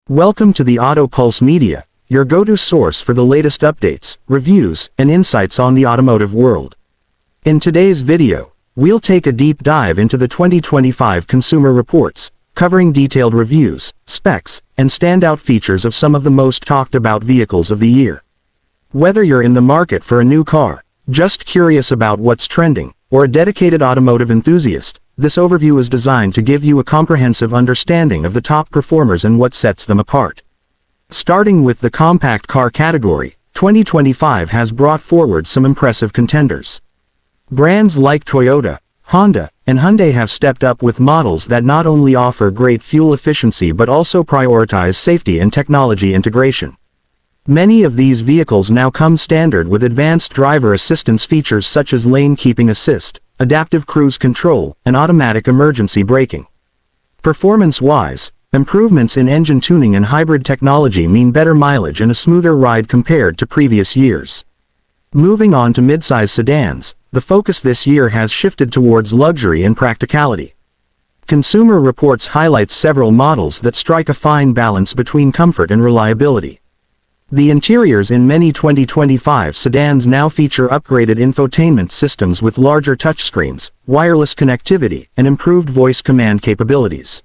Welcome to the Auto Pulse Media, your go-to source for the latest updates, reviews, and insights on the automotive world. In today's video, we'll take a deep dive into the 2025 Consumer Reports, covering detailed reviews, specs, and standout features of some of the most talked about vehicles of the year. Whether you're in the market for a new car, just curious about what's trending, or a dedicated automotive enthusiast, this overview is designed to give you a comprehensive understanding of the top performers and what sets them apart. Starting with the compact car category, 2025 has brought forward some impressive contenders. Brands like Toyota, Honda, and Hyundai have stepped up with models that not only offer great fuel efficiency but also prioritize safety and technology integration. Many of these vehicles now come standard with advanced driver assistance features such as lane keeping assist, adaptive cruise control, and automatic emergency braking. Performance-wise, improvements in engine tuning and hybrid technology mean better mileage and a smoother ride compared to previous years. Moving on to midsize sedans, the focus this year has shifted towards luxury and practicality. Consumer Reports highlights several models that strike a fine balance between comfort and reliability. The interiors in many 2025 sedans now feature upgraded infotainment systems with larger touchscreens, wireless connectivity, and improved voice command capabilities.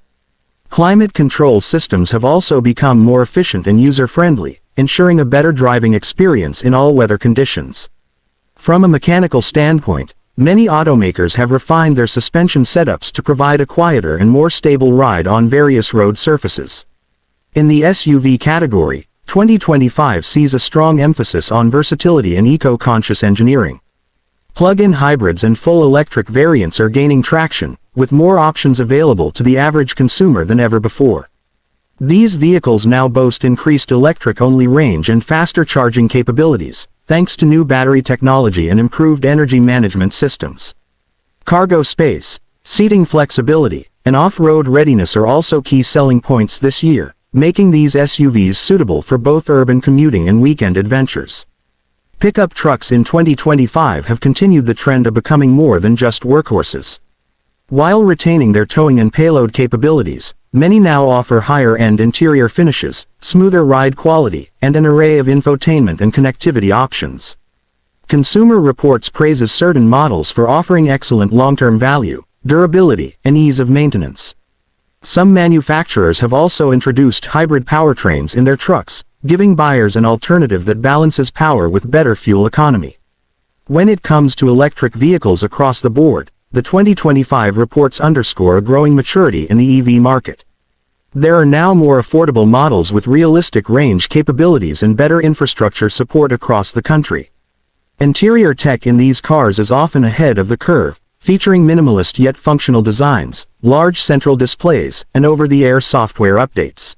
Climate control systems have also become more efficient and user-friendly, ensuring a better driving experience in all weather conditions. From a mechanical standpoint, many automakers have refined their suspension setups to provide a quieter and more stable ride on various road surfaces. In the SUV category, 2025 sees a strong emphasis on versatility and eco-conscious engineering. Plug-in hybrids and full electric variants are gaining traction, with more options available to the average consumer than ever before. These vehicles now boast increased electric-only range and faster charging capabilities, thanks to new battery technology and improved energy management systems. Cargo space, seating flexibility, and off-road readiness are also key selling points this year, making these SUVs suitable for both urban commuting and weekend adventures. Pickup trucks in 2025 have continued the trend of becoming more than just workhorses. While retaining their towing and payload capabilities, many now offer higher-end interior finishes, smoother ride quality, and an array of infotainment and connectivity options. Consumer Reports praises certain models for offering excellent long-term value, durability, and ease of maintenance. Some manufacturers have also introduced hybrid powertrains in their trucks, giving buyers an alternative that balances power with better fuel economy. When it comes to electric vehicles across the board, the 2025 reports underscore a growing maturity in the EV market. There are now more affordable models with realistic range capabilities and better infrastructure support across the country. Interior tech in these cars is often ahead of the curve, featuring minimalist yet functional designs, large central displays, and over-the-air software updates.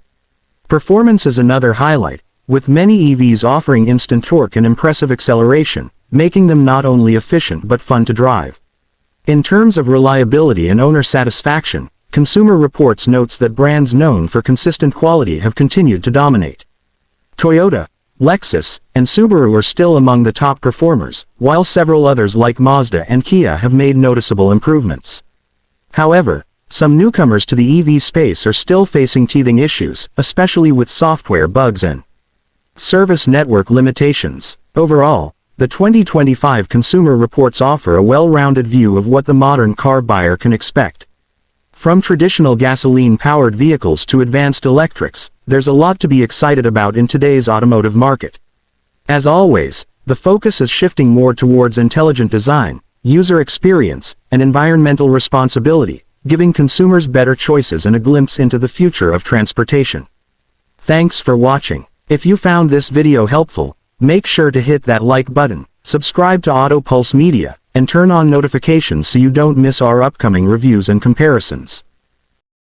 Performance is another highlight, with many EVs offering instant torque and impressive acceleration, making them not only efficient but fun to drive. In terms of reliability and owner satisfaction, Consumer Reports notes that brands known for consistent quality have continued to dominate. Toyota, Lexus, and Subaru are still among the top performers, while several others like Mazda and Kia have made noticeable improvements. However, some newcomers to the EV space are still facing teething issues, especially with software bugs and service network limitations. Overall, the 2025 Consumer Reports offer a well-rounded view of what the modern car buyer can expect. From traditional gasoline-powered vehicles to advanced electrics, there's a lot to be excited about in today's automotive market. As always, the focus is shifting more towards intelligent design, user experience, and environmental responsibility, giving consumers better choices and a glimpse into the future of transportation. Thanks for watching. If you found this video helpful, make sure to hit that like button, subscribe to Auto Pulse Media, and turn on notifications so you don't miss our upcoming reviews and comparisons.